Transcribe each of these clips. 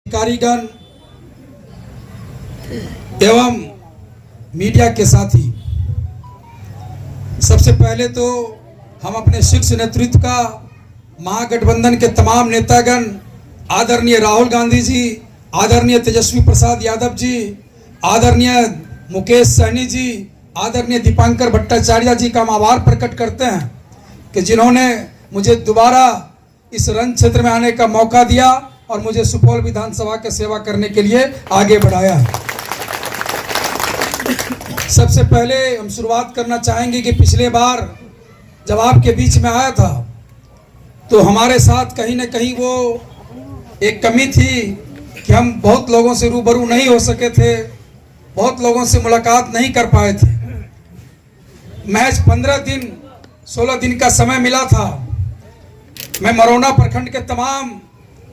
कारीगण एवं मीडिया के साथी, सबसे पहले तो हम अपने शीर्ष नेतृत्व का, महागठबंधन के तमाम नेतागण, आदरणीय राहुल गांधी जी, आदरणीय तेजस्वी प्रसाद यादव जी, आदरणीय मुकेश सहनी जी, आदरणीय दीपांकर भट्टाचार्य जी का हम आभार प्रकट करते हैं कि जिन्होंने मुझे दोबारा इस रण क्षेत्र में आने का मौका दिया और मुझे सुपौल विधानसभा की सेवा करने के लिए आगे बढ़ाया है। सबसे पहले हम शुरुआत करना चाहेंगे कि पिछले बार जब आपके बीच में आया था तो हमारे साथ कहीं न कहीं वो एक कमी थी कि हम बहुत लोगों से रूबरू नहीं हो सके थे, बहुत लोगों से मुलाकात नहीं कर पाए थे। महज 15 दिन 16 दिन का समय मिला था। मैं मरौना प्रखंड के तमाम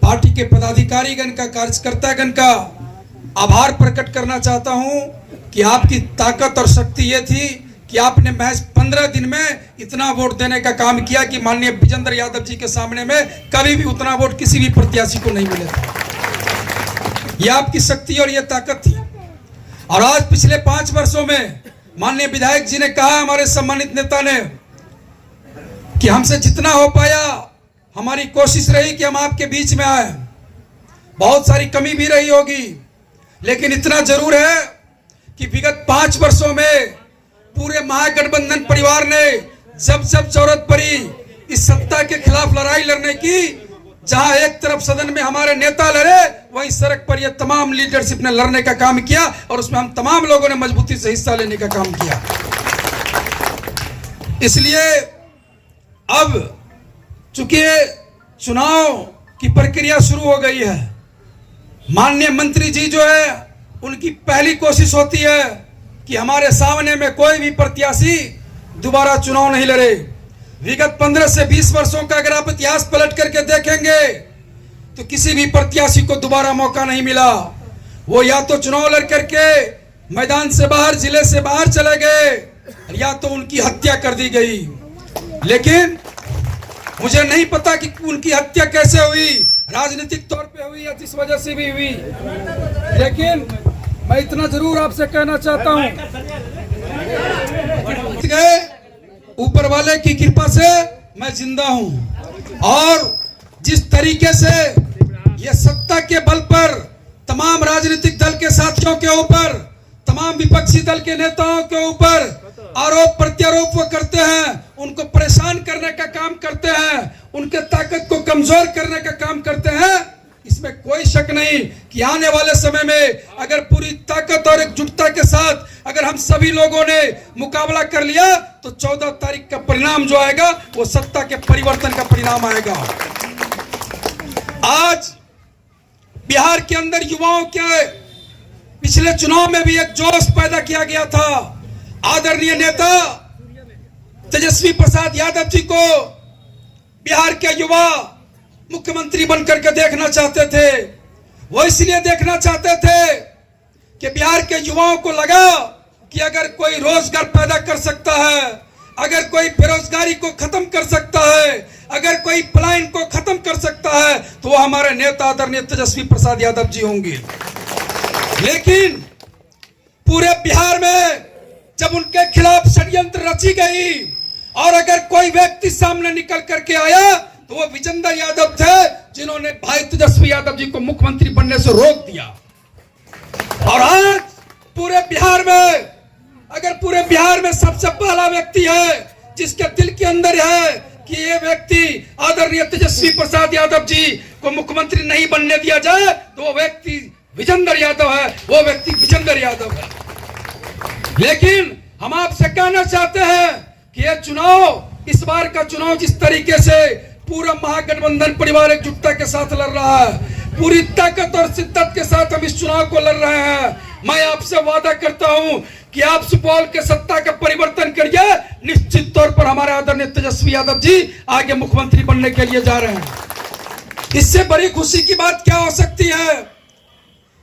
पार्टी के पदाधिकारीगण का, कार्यकर्तागण का आभार प्रकट करना चाहता हूं कि आपकी ताकत और शक्ति ये थी कि आपने महज 15 दिन में इतना वोट देने का काम किया कि माननीय विजेंद्र यादव जी के सामने में कभी भी उतना वोट किसी भी प्रत्याशी को नहीं मिले था। यह आपकी शक्ति और यह ताकत थी। और आज पिछले 5 वर्षों में माननीय विधायक जी ने कहा, हमारे सम्मानित नेता ने, कि हमसे जितना हो पाया हमारी कोशिश रही कि हम आपके बीच में आए। बहुत सारी कमी भी रही होगी, लेकिन इतना जरूर है कि विगत 5 वर्षों में पूरे महागठबंधन परिवार ने जब जब जरूरत पड़ी इस सत्ता के खिलाफ लड़ाई लड़ने की, जहां एक तरफ सदन में हमारे नेता लड़े, वहीं सड़क पर यह तमाम लीडरशिप ने लड़ने का काम किया और उसमें हम तमाम लोगों ने मजबूती से हिस्सा लेने का काम किया। इसलिए अब चूंकि चुनाव की प्रक्रिया शुरू हो गई है, माननीय मंत्री जी जो है उनकी पहली कोशिश होती है कि हमारे सामने में कोई भी प्रत्याशी दोबारा चुनाव नहीं लड़े। विगत 15 से 20 वर्षों का अगर आप इतिहास पलट करके देखेंगे तो किसी भी प्रत्याशी को दोबारा मौका नहीं मिला। वो या तो चुनाव लड़ करके मैदान से बाहर, जिले से बाहर चले गए, या तो उनकी हत्या कर दी गई। लेकिन मुझे नहीं पता कि उनकी हत्या कैसे हुई, राजनीतिक तौर पे हुई या जिस वजह से भी हुई, लेकिन मैं इतना जरूर आपसे कहना चाहता हूं, ऊपर वाले की कृपा से मैं जिंदा हूं। और जिस तरीके से ये सत्ता के बल पर तमाम राजनीतिक दल के साथियों के ऊपर, तमाम विपक्षी दल के नेताओं के ऊपर आरोप प्रत्यारोप वो करते हैं, उनको परेशान करने का काम करते हैं, उनके ताकत को कमजोर करने का काम करते हैं, इसमें कोई शक नहीं कि आने वाले समय में अगर पूरी ताकत और एकजुटता के साथ अगर हम सभी लोगों ने मुकाबला कर लिया तो 14 तारीख का परिणाम जो आएगा वो सत्ता के परिवर्तन का परिणाम आएगा। आज बिहार के अंदर युवाओं के पिछले चुनाव में भी एक जोश पैदा किया गया था। आदरणीय नेता तेजस्वी प्रसाद यादव जी को बिहार के युवा मुख्यमंत्री बनकर के देखना चाहते थे। वो इसलिए देखना चाहते थे कि बिहार के युवाओं को लगा कि अगर कोई रोजगार पैदा कर सकता है, अगर कोई बेरोजगारी को खत्म कर सकता है, अगर कोई पलायन को खत्म कर सकता है तो वो हमारे नेता आदरणीय तेजस्वी प्रसाद यादव जी होंगे। लेकिन पूरे बिहार में जब उनके खिलाफ षड्यंत्र रची गई और अगर कोई व्यक्ति सामने निकल करके आया तो वो विजेंद्र यादव थे, जिन्होंने भाई तेजस्वी यादव जी को मुख्यमंत्री बनने से रोक दिया। और आज पूरे बिहार में सबसे पहला व्यक्ति है जिसके दिल के अंदर है कि ये व्यक्ति आदरणीय तेजस्वी प्रसाद यादव जी को मुख्यमंत्री नहीं बनने दिया जाए, तो वो व्यक्ति विजेंद्र यादव है, वो व्यक्ति विजेंद्र यादव है। लेकिन हम आपसे कहना चाहते हैं कि यह चुनाव, इस बार का चुनाव जिस तरीके से पूरा महागठबंधन परिवार एकजुटता के साथ लड़ रहा है, पूरी ताकत और शिद्दत के साथ हम इस चुनाव को लड़ रहे हैं, मैं आपसे वादा करता हूं कि आप सुपौल के सत्ता का परिवर्तन करिए। निश्चित तौर पर हमारे आदरणीय तेजस्वी यादव जी आगे मुख्यमंत्री बनने के लिए जा रहे हैं। इससे बड़ी खुशी की बात क्या हो सकती है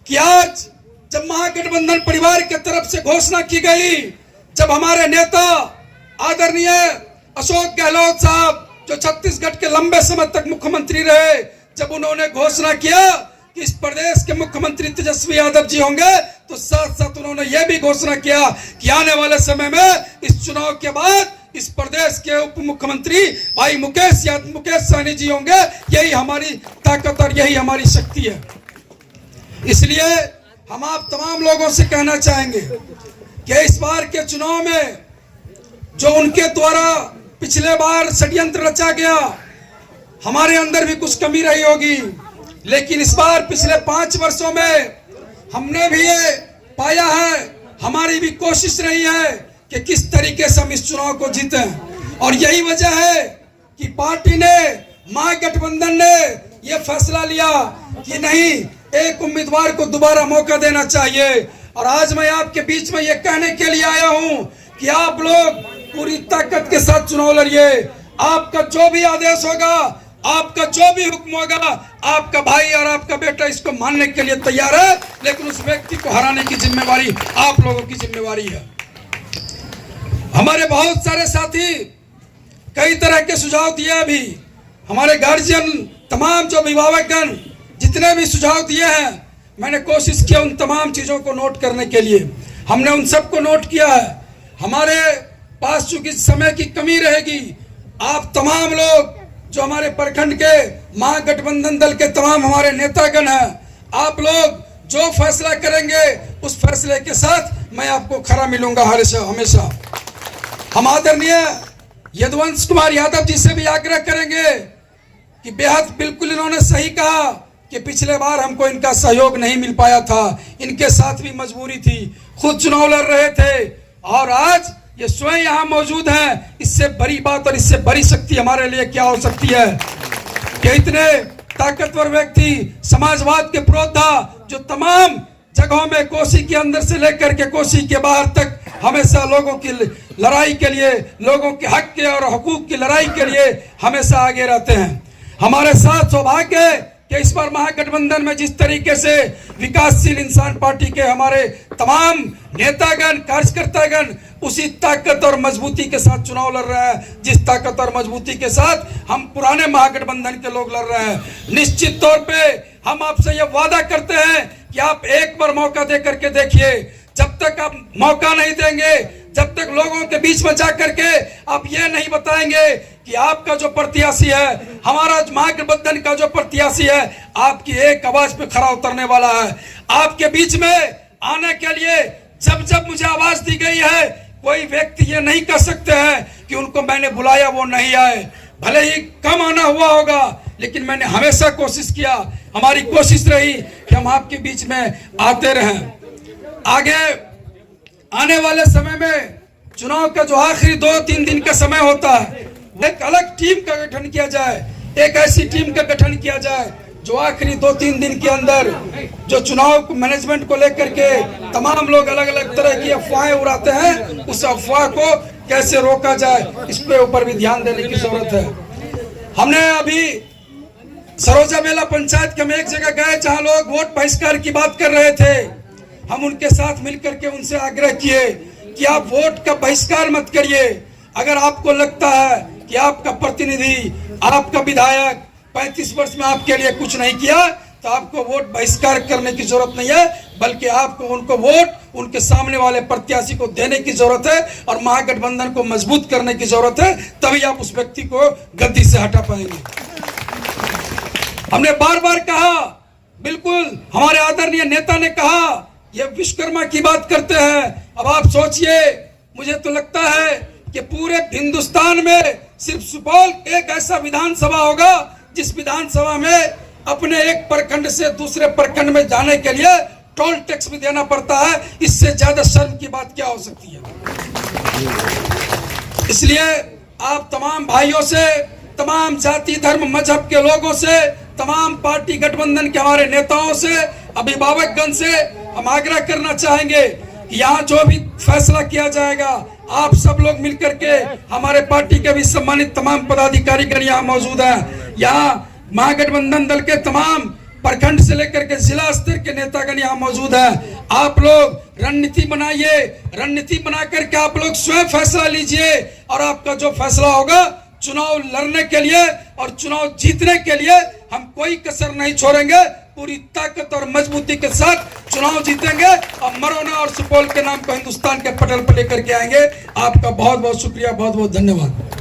कि आज जब महागठबंधन परिवार की तरफ से घोषणा की गई, जब हमारे नेता आदरणीय अशोक गहलोत साहब जो छत्तीसगढ़ के लंबे समय तक मुख्यमंत्री रहे, जब उन्होंने घोषणा किया कि इस प्रदेश के मुख्यमंत्री तेजस्वी यादव जी होंगे, तो साथ साथ उन्होंने यह भी घोषणा किया कि आने वाले समय में इस चुनाव के बाद इस प्रदेश के उप मुख्यमंत्री भाई मुकेश सहनी जी होंगे। यही हमारी ताकत और यही हमारी शक्ति है। इसलिए हम आप तमाम लोगों से कहना चाहेंगे कि इस बार के चुनाव में जो उनके द्वारा पिछले बार षड्यंत्र रचा गया, हमारे अंदर भी कुछ कमी रही होगी, लेकिन इस बार पिछले 5 वर्षों में हमने भी ये पाया है, हमारी भी कोशिश रही है कि किस तरीके से हम इस चुनाव को जीतें। और यही वजह है कि पार्टी ने, महागठबंधन ने यह फैसला लिया कि नहीं, एक उम्मीदवार को दोबारा मौका देना चाहिए। और आज मैं आपके बीच में यह कहने के लिए आया हूं कि आप लोग पूरी ताकत के साथ चुनाव लड़िए। आपका जो भी आदेश होगा, आपका जो भी हुक्म होगा, आपका भाई और आपका बेटा इसको मानने के लिए तैयार है, लेकिन उस व्यक्ति को हराने की जिम्मेवारी आप लोगों की जिम्मेवारी है। हमारे बहुत सारे साथी कई तरह के सुझाव दिए, अभी हमारे गार्जियन, तमाम जो अभिभावकगण जितने भी सुझाव दिए हैं, मैंने कोशिश किया उन तमाम चीजों को नोट करने के लिए। हमने उन सबको नोट किया है। हमारे पास चूंकि समय की कमी रहेगी, आप तमाम लोग जो हमारे प्रखंड के महागठबंधन दल के तमाम हमारे नेतागण हैं, आप लोग जो फैसला करेंगे उस फैसले के साथ मैं आपको खरा मिलूंगा हमेशा। हम आदरणीय यदुवंश कुमार यादव जी से भी आग्रह करेंगे कि बेहद बिल्कुल इन्होंने सही कहा कि पिछले बार हमको इनका सहयोग नहीं मिल पाया था, इनके साथ भी मजबूरी थी, खुद चुनाव लड़ रहे थे और आज ये स्वयं यहाँ मौजूद हैं। इससे बड़ी बात और इससे बड़ी शक्ति हमारे लिए क्या हो सकती है कि इतने ताकतवर व्यक्ति, समाजवाद के पुरोधा, जो तमाम जगहों में कोसी के अंदर से लेकर के कोसी के बाहर तक हमेशा लोगों की लड़ाई के लिए, लोगों के हक के और हुकूक की लड़ाई के लिए हमेशा आगे रहते हैं। हमारे साथ सौभाग्य है कि इस बार महागठबंधन में जिस तरीके से विकासशील इंसान पार्टी के हमारे तमाम नेतागण, कार्यकर्तागण उसी ताकत और मजबूती के साथ चुनाव लड़ रहे हैं, जिस ताकत और मजबूती के साथ हम पुराने महागठबंधन के लोग लड़ रहे हैं। निश्चित तौर पे हम आपसे यह वादा करते हैं कि आप एक बार मौका दे करके देखिए। जब तक आप मौका नहीं देंगे, जब तक लोगों के बीच में जाकर के आप ये नहीं बताएंगे कि आपका जो प्रत्याशी है, हमारा महागठबंधन का जो प्रत्याशी है, आपकी एक आवाज पे खरा उतरने वाला है। आपके बीच में आने के लिए जब जब मुझे आवाज दी गई है, कोई व्यक्ति ये नहीं कर सकते हैं कि उनको मैंने बुलाया वो नहीं आए। भले ही कम आना हुआ होगा, लेकिन मैंने हमेशा कोशिश किया, हमारी कोशिश रही कि हम आपके बीच में आते रहें। आगे आने वाले समय में चुनाव का जो आखिरी 2-3 दिन का समय होता है, एक अलग टीम का गठन किया जाए, एक ऐसी टीम का गठन किया जाए जो आखिरी 2-3 दिन के अंदर जो चुनाव मैनेजमेंट को लेकर के तमाम लोग अलग अलग तरह की अफवाहें उड़ाते हैं, उस अफवाह को कैसे रोका जाए, इस पे ऊपर भी ध्यान देने की जरूरत है। हमने अभी सरोजा मेला पंचायत के हम एक जगह गए जहां लोग वोट बहिष्कार की बात कर रहे थे। हम उनके साथ मिलकर के उनसे आग्रह किए कि आप वोट का बहिष्कार मत करिए। अगर आपको लगता है कि आपका प्रतिनिधि, आपका विधायक 35 वर्ष में आपके लिए कुछ नहीं किया, तो आपको वोट बहिष्कार करने की जरूरत नहीं है, बल्कि आपको उनको वोट उनके सामने वाले प्रत्याशी को देने की जरूरत है और महागठबंधन को मजबूत करने की जरूरत है, तभी आप उस व्यक्ति को गद्दी से हटा पाएंगे। हमने बार बार कहा, बिल्कुल हमारे आदरणीय नेता ने कहा, ये विश्वकर्मा की बात करते हैं। अब आप सोचिए, मुझे तो लगता है कि पूरे हिंदुस्तान में सिर्फ सुपौल एक ऐसा विधानसभा होगा जिस विधानसभा में अपने एक प्रखंड से दूसरे प्रखंड में जाने के लिए टोल टैक्स भी देना पड़ता है। इससे ज्यादा शर्म की बात क्या हो सकती है। इसलिए आप तमाम भाइयों से, तमाम जाति धर्म मजहब के लोगों से, तमाम पार्टी गठबंधन के हमारे नेताओं से, अभिभावकगण से हम आग्रह करना चाहेंगे कि यहाँ जो भी फैसला किया जाएगा, आप सब लोग मिलकर के, हमारे पार्टी के भी सम्मानित तमाम पदाधिकारीगण यहाँ मौजूद हैं, यहाँ महागठबंधन दल के तमाम प्रखंड से लेकर के जिला स्तर के नेतागण यहाँ मौजूद हैं। आप लोग रणनीति बनाइए, रणनीति बना करके आप लोग स्वयं फैसला लीजिए और आपका जो फैसला होगा, चुनाव लड़ने के लिए और चुनाव जीतने के लिए हम कोई कसर नहीं छोड़ेंगे। पूरी ताकत और मजबूती के साथ चुनाव जीतेंगे और मरौना और सुपौल के नाम को हिंदुस्तान के पटल पर लेकर के आएंगे। आपका बहुत बहुत शुक्रिया, बहुत बहुत धन्यवाद।